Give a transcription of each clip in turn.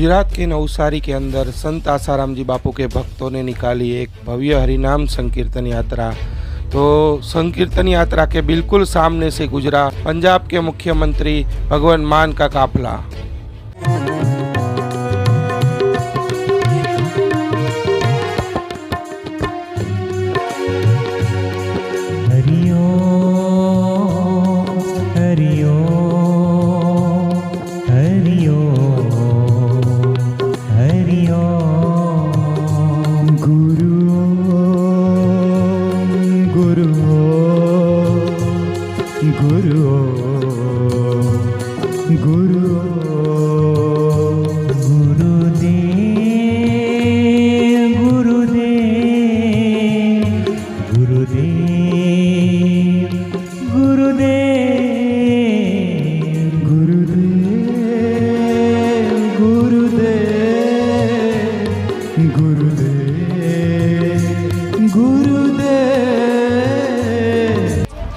गुजरात के नवसारी के अंदर संत आसाराम जी बापू के भक्तों ने निकाली एक भव्य हरिनाम संकीर्तन यात्रा। तो संकीर्तन यात्रा के बिल्कुल सामने से गुजरा पंजाब के मुख्यमंत्री भगवंत मान का काफिला।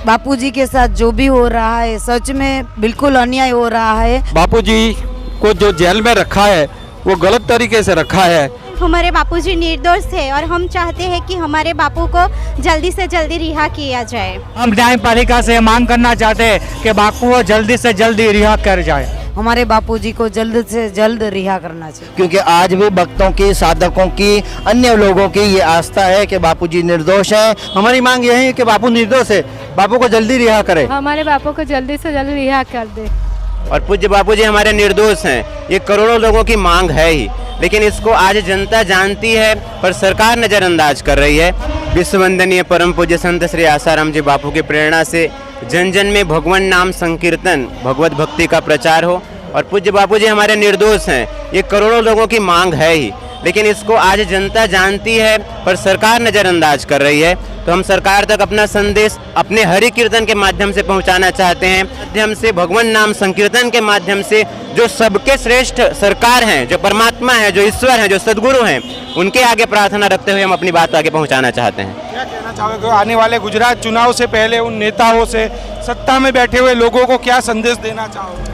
बापूजी के साथ जो भी हो रहा है सच में बिल्कुल अन्याय हो रहा है। बापूजी को जो जेल में रखा है वो गलत तरीके से रखा है। हमारे बापूजी निर्दोष थे और हम चाहते हैं कि हमारे बापू को जल्दी से जल्दी रिहा किया जाए। हम न्यायपालिका से मांग करना चाहते हैं कि बापू को जल्दी से जल्दी रिहा कर जाए। हमारे बापूजी को जल्द से जल्द रिहा करना चाहिए, क्योंकि आज भी भक्तों की, साधकों की, अन्य लोगों की ये आस्था है कि बापूजी निर्दोष हैं। हमारी मांग यही है कि बापू निर्दोष है, बापू को जल्दी रिहा करे। हमारे बापू को जल्दी से जल्दी रिहा कर दे। और पूज्य बापूजी हमारे निर्दोष हैं, ये करोड़ों लोगों की मांग है ही, लेकिन इसको आज जनता जानती है पर सरकार नजरअंदाज कर रही है। विश्ववंदनीय परम पूज्य संत श्री आसाराम जी बापू की प्रेरणा से जन जन में भगवान नाम संकीर्तन, भगवत भक्ति का प्रचार हो। और पूज्य बापूजी हमारे निर्दोष हैं, ये करोड़ों लोगों की मांग है ही, लेकिन इसको आज जनता जानती है पर सरकार नजरअंदाज कर रही है। तो हम सरकार तक अपना संदेश अपने हरि कीर्तन के माध्यम से पहुंचाना चाहते हैं, माध्यम से भगवान नाम संकीर्तन के माध्यम से जो सबके श्रेष्ठ सरकार हैं, जो परमात्मा है, जो ईश्वर हैं, जो सदगुरु हैं, उनके आगे प्रार्थना रखते हुए हम अपनी बात आगे पहुंचाना चाहते हैं। क्या कहना चाहोगे आने वाले गुजरात चुनाव से पहले उन नेताओं से, सत्ता में बैठे हुए लोगों को क्या संदेश देना चाहोगे?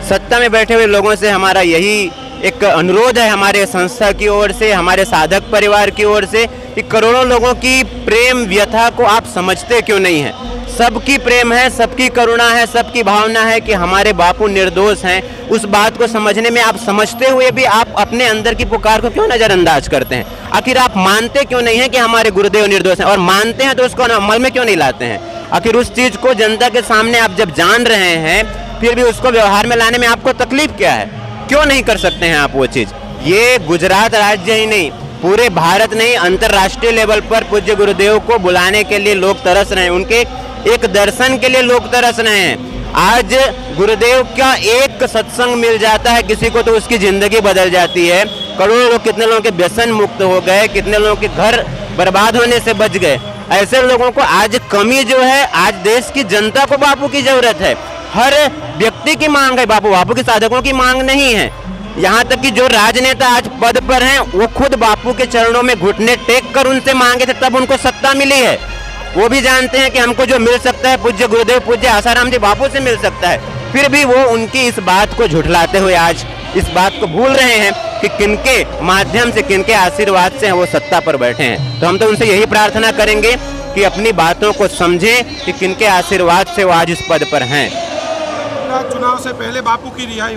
सत्ता में बैठे हुए लोगों से हमारा यही एक अनुरोध है, हमारे संस्था की ओर से, हमारे साधक परिवार की ओर से, कि करोड़ों लोगों की प्रेम व्यथा को आप समझते क्यों नहीं हैं? सबकी प्रेम है, सबकी करुणा है, सबकी भावना है कि हमारे बापू निर्दोष हैं। उस बात को समझने में आप समझते हुए भी आप अपने अंदर की पुकार को क्यों नज़रअंदाज करते हैं? आखिर आप मानते क्यों नहीं हैं कि हमारे गुरुदेव निर्दोष हैं? और मानते हैं तो उसको अमल में क्यों नहीं लाते हैं? आखिर उस चीज़ को जनता के सामने आप जब जान रहे हैं फिर भी उसको व्यवहार में लाने में आपको तकलीफ क्या है? क्यों नहीं कर सकते हैं आप वो चीज़? ये गुजरात राज्य ही नहीं, पूरे भारत नहीं, अंतर्राष्ट्रीय लेवल पर पूज्य गुरुदेव को बुलाने के लिए लोग तरस रहे हैं, उनके एक दर्शन के लिए लोग तरस रहे हैं। आज गुरुदेव का एक सत्संग मिल जाता है किसी को तो उसकी जिंदगी बदल जाती है। करोड़ों लोग, कितने लोगों के व्यसन मुक्त हो गए, कितने लोगों के घर बर्बाद होने से बच गए। ऐसे लोगों को आज कमी जो है, आज देश की जनता को बापू की जरूरत है। हर व्यक्ति की मांग है, बापू के साधकों की मांग नहीं है। यहाँ तक कि जो राजनेता आज पद पर हैं वो खुद बापू के चरणों में घुटने टेक कर उनसे मांगे थे, तब उनको सत्ता मिली है। वो भी जानते हैं कि हमको जो मिल सकता है पूज्य गुरुदेव, पूज्य आसाराम जी बापू से मिल सकता है, फिर भी वो उनकी इस बात को झुठलाते हुए आज इस बात को भूल रहे हैं कि किनके माध्यम से, किनके आशीर्वाद से वो सत्ता पर बैठे हैं। तो हम तो उनसे यही प्रार्थना करेंगे कि अपनी बातों को समझें कि किनके आशीर्वाद से वो आज इस पद पर हैं। चुनाव से पहले बापू की रिहाई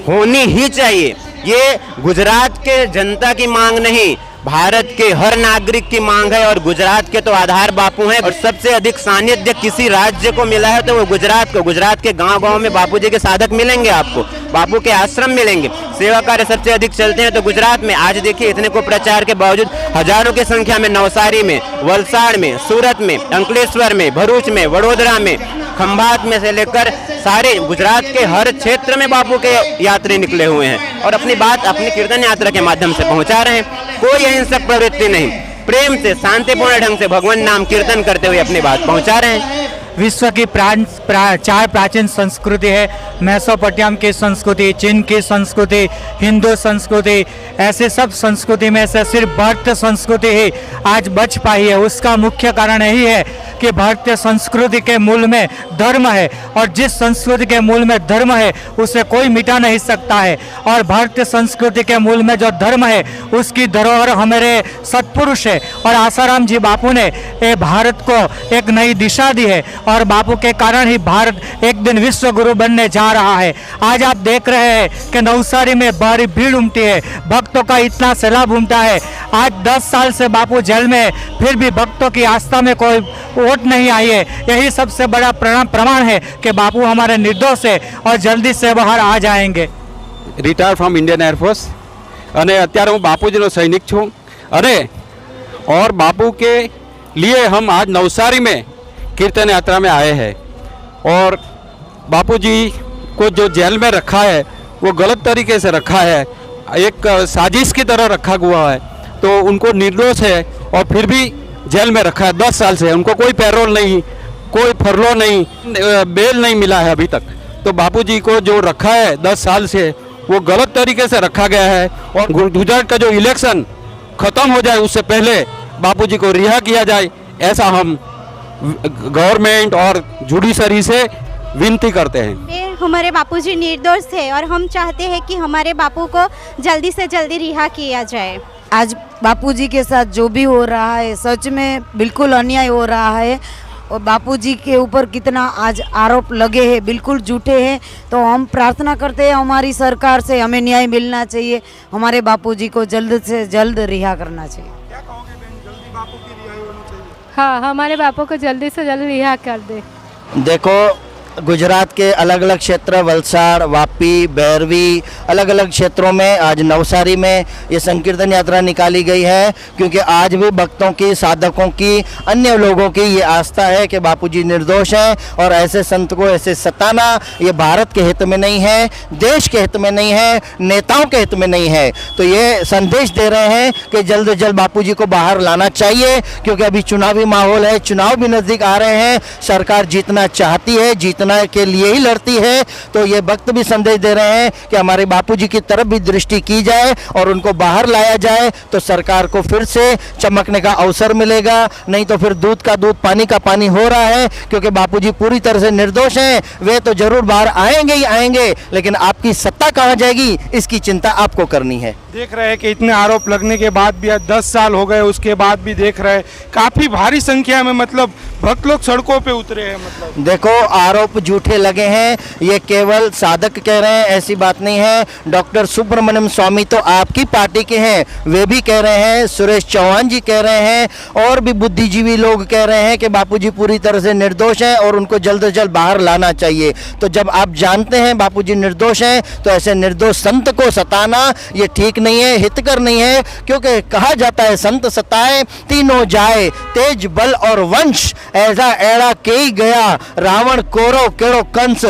होनी ही चाहिए। ये गुजरात के जनता की मांग नहीं, भारत के हर नागरिक की मांग है। और गुजरात के तो आधार बापू हैं, और सबसे अधिक सानिध्य किसी राज्य को मिला है तो वो गुजरात को। गुजरात के गांव-गांव में बापूजी के साधक मिलेंगे आपको, बापू के आश्रम मिलेंगे, सेवा कार्य सबसे अधिक चलते हैं तो गुजरात में। आज देखिए इतने को प्रचार के बावजूद हजारों की संख्या में नवसारी में, वलसाड़ में, सूरत में, अंकलेश्वर में, भरूच में, वडोदरा में, खंभात में से लेकर सारे गुजरात के हर क्षेत्र में बापू के यात्री निकले हुए हैं और अपनी बात अपनी कीर्तन यात्रा के माध्यम से पहुंचा रहे हैं। कोई अहिंसक प्रवृत्ति नहीं, प्रेम से, शांतिपूर्ण ढंग से भगवान नाम कीर्तन करते हुए अपनी बात पहुंचा रहे हैं। विश्व की चार प्राचीन संस्कृति है। मेसोपोटामिया की संस्कृति, चीन की संस्कृति, हिंदू संस्कृति, ऐसे सब संस्कृति में से सिर्फ भारतीय संस्कृति ही आज बच पाई है। उसका मुख्य कारण यही है कि भारतीय संस्कृति के मूल में धर्म है, और जिस संस्कृति के मूल में धर्म है उसे कोई मिटा नहीं सकता है। और भारतीय संस्कृति के मूल में जो धर्म है उसकी धरोहर हमारे सत्पुरुष है, और आसाराम जी बापू ने ये भारत को एक नई दिशा दी है, और बापू के कारण ही भारत एक दिन विश्व गुरु बनने जा रहा है। आज आप देख रहे हैं कि नवसारी में भारी भीड़ उमटी है, भक्तों का इतना सैलाब उमटा है। आज 10 साल से बापू जेल में, फिर भी भक्तों की आस्था में कोई वोट नहीं आई है। यही सबसे बड़ा प्रमाण है कि बापू हमारे निर्दोष है और जल्दी से बाहर आ जाएंगे। રિટાયર ફ્રોમ ઇન્ડિયન એરફોર્સ અને અત્યારે હું બાપूजीનો સૈનિક છું। અરે और बापू के लिए हम आज नवसारी में कीर्तन यात्रा में आए हैं, और बापूजी को जो जेल में रखा है वो गलत तरीके से रखा है, एक साजिश की तरह रखा हुआ है। तो उनको निर्दोष है और फिर भी जेल में रखा है 10 साल से। उनको कोई पैरोल नहीं, कोई फरलो नहीं, बेल नहीं मिला है अभी तक। तो बापूजी को जो रखा है 10 साल से वो गलत तरीके से रखा गया है, और गुजरात का जो इलेक्शन ख़त्म हो जाए उससे पहले बापूजी को रिहा किया जाए, ऐसा हम गवर्नमेंट और जुडिशरी से विनती करते हैं। हमारे बापूजी निर्दोष थे और हम चाहते हैं कि हमारे बापू को जल्दी से जल्दी रिहा किया जाए। आज बापूजी के साथ जो भी हो रहा है सच में बिल्कुल अन्याय हो रहा है, और बापूजी के ऊपर कितना आज आरोप लगे हैं बिल्कुल झूठे हैं। तो हम प्रार्थना करते हैं हमारी सरकार से, हमें न्याय मिलना चाहिए, हमारे बापूजी को जल्द से जल्द रिहा करना चाहिए। हाँ, हमारे बापू को जल्दी से जल्दी रिहा कर दे। देखो, गुजरात के अलग अलग क्षेत्र, वलसाड़, वापी, बैरवी, अलग अलग क्षेत्रों में आज नवसारी में ये संकीर्तन यात्रा निकाली गई है, क्योंकि आज भी भक्तों की, साधकों की, अन्य लोगों की ये आस्था है कि बापूजी निर्दोष हैं, और ऐसे संत को ऐसे सताना ये भारत के हित में नहीं है, देश के हित में नहीं है, नेताओं के हित में नहीं है। तो ये संदेश दे रहे हैं कि जल्द से जल्द बापूजी को बाहर लाना चाहिए, क्योंकि अभी चुनावी माहौल है, चुनाव भी नज़दीक आ रहे हैं, सरकार जीतना चाहती है, जीतना के लिए ही लड़ती है। तो ये भक्त भी संदेश दे रहे हैं कि हमारे बापूजी की तरफ भी दृष्टि की जाए और उनको बाहर लाया जाए, तो सरकार को फिर से चमकने का अवसर मिलेगा। नहीं तो फिर दूध का दूध, पानी का पानी हो रहा है, क्योंकि बापूजी पूरी तरह से निर्दोष हैं। वे तो जरूर बाहर आएंगे ही आएंगे, लेकिन आपकी सत्ता कहाँ जाएगी इसकी चिंता आपको करनी है। देख रहे हैं कि इतने आरोप लगने के बाद भी आज 10 साल हो गए, उसके बाद भी देख रहे हैं काफी भारी संख्या में मतलब भक्त लोग सड़कों पे उतरे हैं। मतलब देखो, आरोप झूठे लगे हैं, ये केवल साधक कह रहे हैं, ऐसी बात नहीं है। डॉक्टर सुब्रमण्यम स्वामी तो आपकी पार्टी के हैं, वे भी कह रहे हैं, सुरेश चौहान जी कह रहे हैं, और भी बुद्धिजीवी लोग कह रहे हैं कि बापूजी पूरी तरह से निर्दोष हैं और उनको जल्द से जल्द बाहर लाना चाहिए। तो जब आप जानते हैं बापूजी निर्दोष हैं, तो ऐसे निर्दोष संत को सताना ये ठीक नहीं है, हितकर नहीं है, क्योंकि कहा जाता है संत सताए तीनों जाए, तेज बल और वंश, ऐसा एड़ा के ही गया रावण, कौरव, केड़ो कंस।